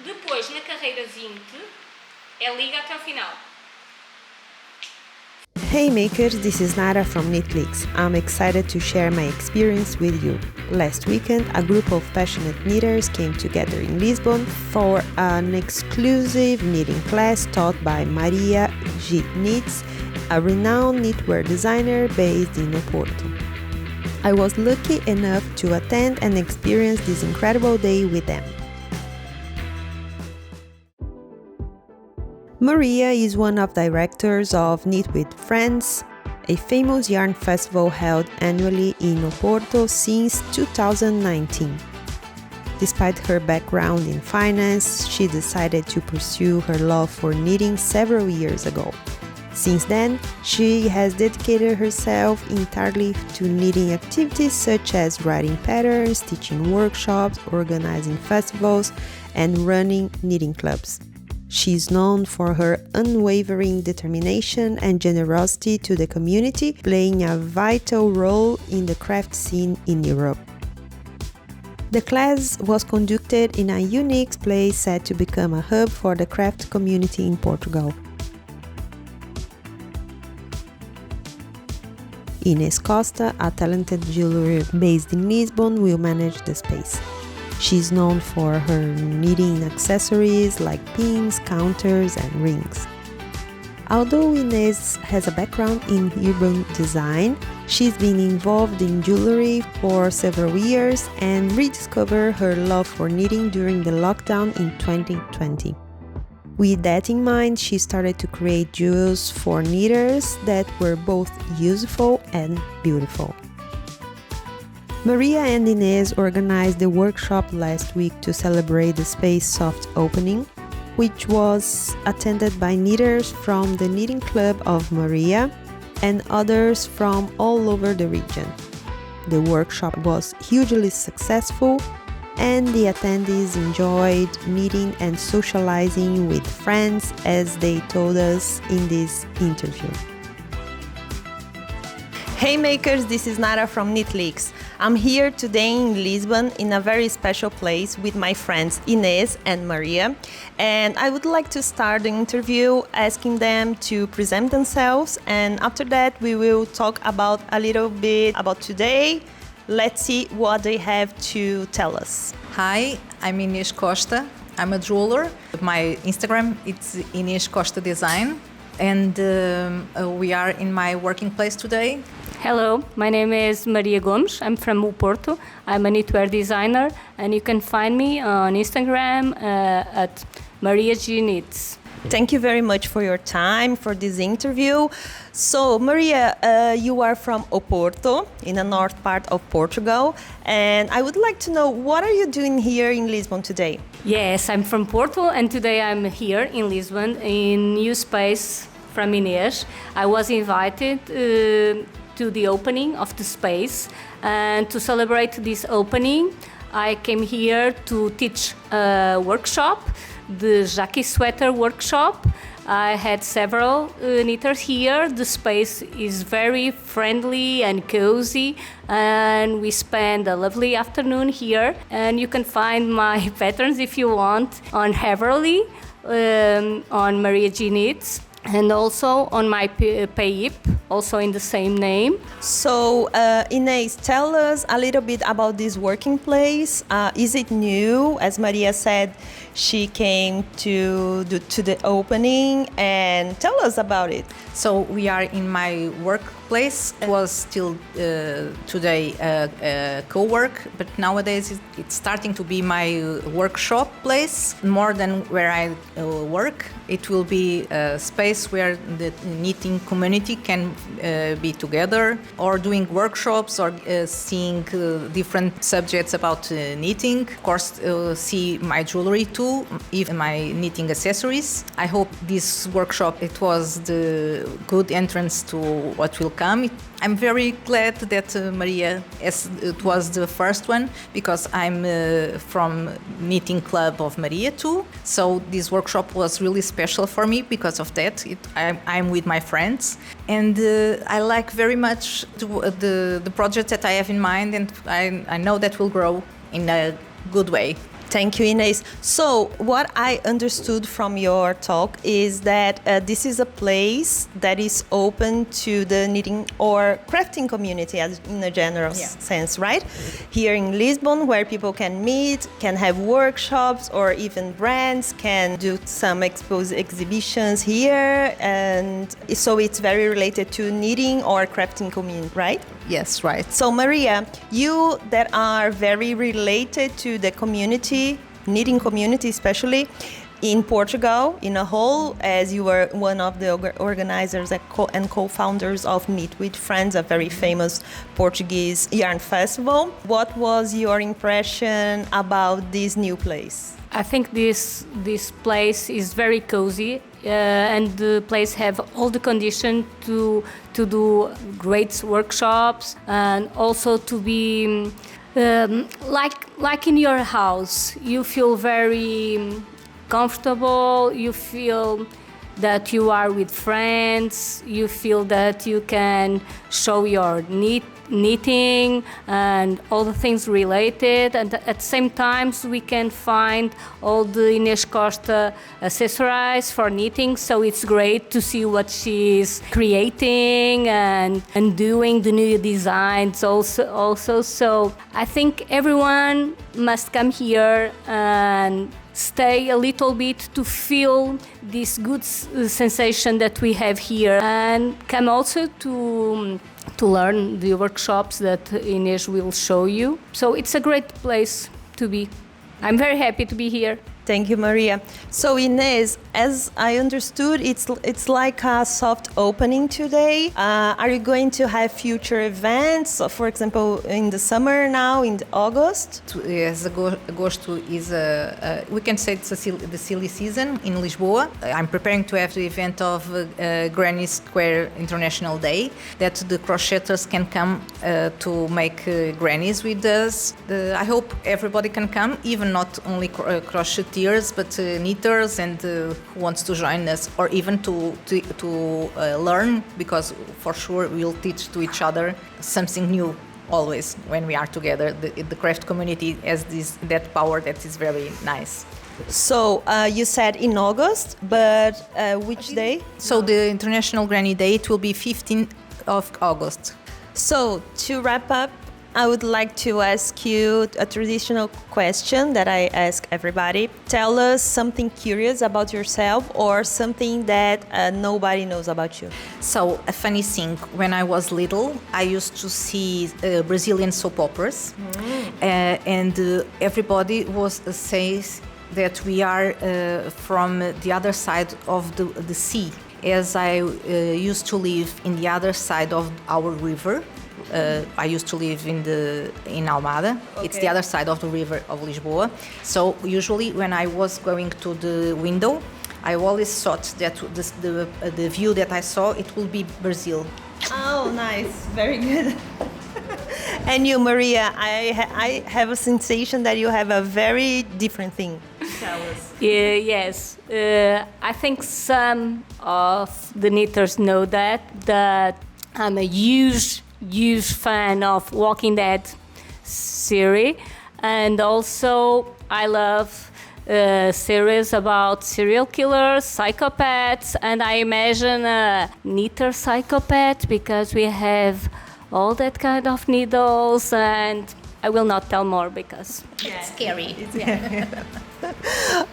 Depois, na carreira 20, é liga até o final. Hey makers, this is Nara from Knitleaks. I'm excited to share my experience with you. Last weekend, a group of passionate knitters came together in Lisbon for an exclusive knitting class taught by Maria G. Knits, a renowned knitwear designer based in Oporto. I was lucky enough to attend and experience this incredible day with them. Maria is one of the directors of Knit with Friends, a famous yarn festival held annually in Oporto since 2019. Despite her background in finance, she decided to pursue her love for knitting several years ago. Since then, she has dedicated herself entirely to knitting activities such as writing patterns, teaching workshops, organizing festivals, and running knitting clubs. She is known for her unwavering determination and generosity to the community, playing a vital role in the craft scene in Europe. The class was conducted in a unique place set to become a hub for the craft community in Portugal. Inês Costa, a talented jeweler based in Lisbon, will manage the space. She is known for her knitting accessories like pins, counters, and rings. Although Inês has a background in urban design, she's been involved in jewelry for several years and rediscovered her love for knitting during the lockdown in 2020. With that in mind, she started to create jewels for knitters that were both useful and beautiful. Maria and Inês organized the workshop last week to celebrate the space soft opening, which was attended by knitters from the Knitting Club of Maria and others from all over the region. The workshop was hugely successful, and the attendees enjoyed meeting and socializing with friends, as they told us in this interview. Hey makers, this is Nara from Knitleaks. I'm here today in Lisbon in a very special place with my friends Inês and Maria, and I would like to start the interview asking them to present themselves, and after that we will talk about a little bit about today. Let's see what they have to tell us. Hi, I'm Inês Costa. I'm a jeweler. My Instagram it's Inês Costa Design, and we are in my working place today. Hello, my name is Maria Gomes. I'm from Oporto. I'm a knitwear designer, and you can find me on Instagram at Maria G Knits. Thank you very much for your time for this interview. So, Maria, you are from Oporto, in the north part of Portugal, and I would like to know, what are you doing here in Lisbon today? Yes, I'm from Porto, and today I'm here in Lisbon in new space from Inês. I was invited to the opening of the space, and to celebrate this opening I came here to teach a workshop, the Jackie Sweater workshop. I had several knitters here. The space is very friendly and cozy, and we spend a lovely afternoon here, and you can find my patterns if you want on Heverly, on Maria G Knits, and also on my Payip, also in the same name. So, Inês, tell us a little bit about this working place. Is it new? As Maria said, she came to the opening, and tell us about it. So we are in my workplace. It was still today co-work, but nowadays it's starting to be my workshop place more than where I work. It will be a space where the knitting community can be together, or doing workshops, or seeing different subjects about knitting. Of course, see my jewelry too, even my knitting accessories. I hope this workshop, it was the good entrance to what will come. I'm very glad that Maria, as it was the first one, because I'm from Knitting Club of Maria too. So this workshop was really special for me because of that. I'm with my friends, and I like very much the project that I have in mind, and I know that will grow in a good way. Thank you, Inês. So, what I understood from your talk is that this is a place that is open to the knitting or crafting community in a general sense, right? Here in Lisbon, where people can meet, can have workshops, or even brands can do some exhibitions here. And so it's very related to knitting or crafting community, right? Yes, right. So Maria, you that are very related to the community, knitting community especially, in Portugal in a whole, as you were one of the organizers and co-founders of Knit with Friends, a very famous Portuguese yarn festival. What was your impression about this new place? I think this place is very cozy, and the place have all the condition to do great workshops and also to be like in your house. You feel very comfortable. You feel that you are with friends. You feel that you can show your knitting and all the things related, and at the same time we can find all the Inês Costa accessories for knitting, so it's great to see what she's creating and doing the new designs also. So I think everyone must come here and stay a little bit to feel this good sensation that we have here, and come also to learn the workshops that Inês will show you. So it's a great place to be. I'm very happy to be here. Thank you, Maria. So Inês, as I understood, it's like a soft opening today. Are you going to have future events, for example, in the summer now, in August? Yes, Agosto is we can say it's the silly season in Lisboa. I'm preparing to have the event of Granny Square International Day, that the crochetters can come to make grannies with us. I hope everybody can come, even not only crocheteers, but knitters and who wants to join us, or even to learn, because for sure we'll teach to each other something new always when we are together. The craft community has that power that is very nice. So you said in August, but which day? So the International Granny Day, it will be 15th of August. So to wrap up, I would like to ask you a traditional question that I ask everybody. Tell us something curious about yourself or something that nobody knows about you. So a funny thing, when I was little, I used to see Brazilian soap operas, and everybody says that we are from the other side of the sea, as I used to live in the other side of our river. I used to live in Almada. Okay. It's the other side of the river of Lisboa. So usually when I was going to the window, I always thought that the view that I saw, it will be Brazil. Oh, nice. Very good. And you, Maria, I have a sensation that you have a very different thing. Tell us. Yes. I think some of the knitters know that I'm a huge fan of Walking Dead series, and also I love series about serial killers, psychopaths, and I imagine a knitter psychopath because we have all that kind of needles, and I will not tell more because it's scary.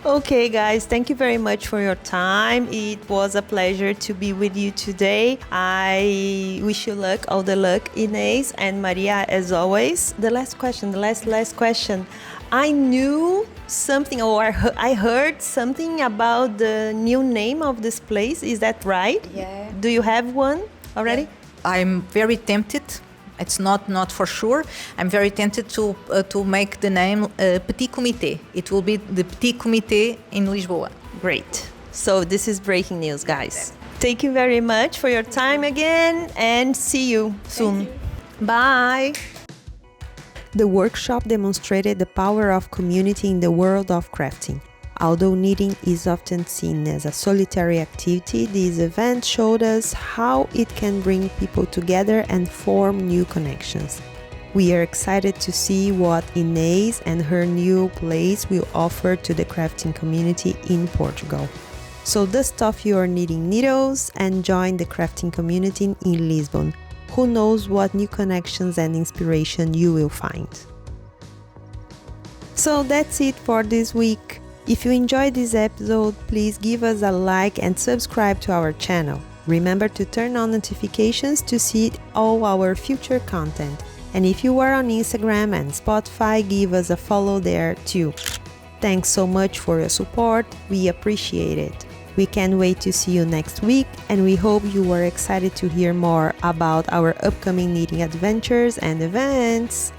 Okay, guys, thank you very much for your time. It was a pleasure to be with you today. I wish you luck, all the luck, Inês and Maria, as always. The last question. I knew something, or I heard something about the new name of this place. Is that right? Yeah. Do you have one already? Yeah. I'm very tempted. It's not for sure. I'm very tempted to make the name Petit Comité. It will be the Petit Comité in Lisboa. Great. So this is breaking news, guys. Thank you very much for your time again, and see you soon. Bye. The workshop demonstrated the power of community in the world of crafting. Although knitting is often seen as a solitary activity, this event showed us how it can bring people together and form new connections. We are excited to see what Inês and her new place will offer to the crafting community in Portugal. So dust off your knitting needles and join the crafting community in Lisbon. Who knows what new connections and inspiration you will find. So that's it for this week. If you enjoyed this episode, please give us a like and subscribe to our channel. Remember to turn on notifications to see all our future content. And if you are on Instagram and Spotify, give us a follow there too. Thanks so much for your support. We appreciate it. We can't wait to see you next week, and we hope you are excited to hear more about our upcoming knitting adventures and events.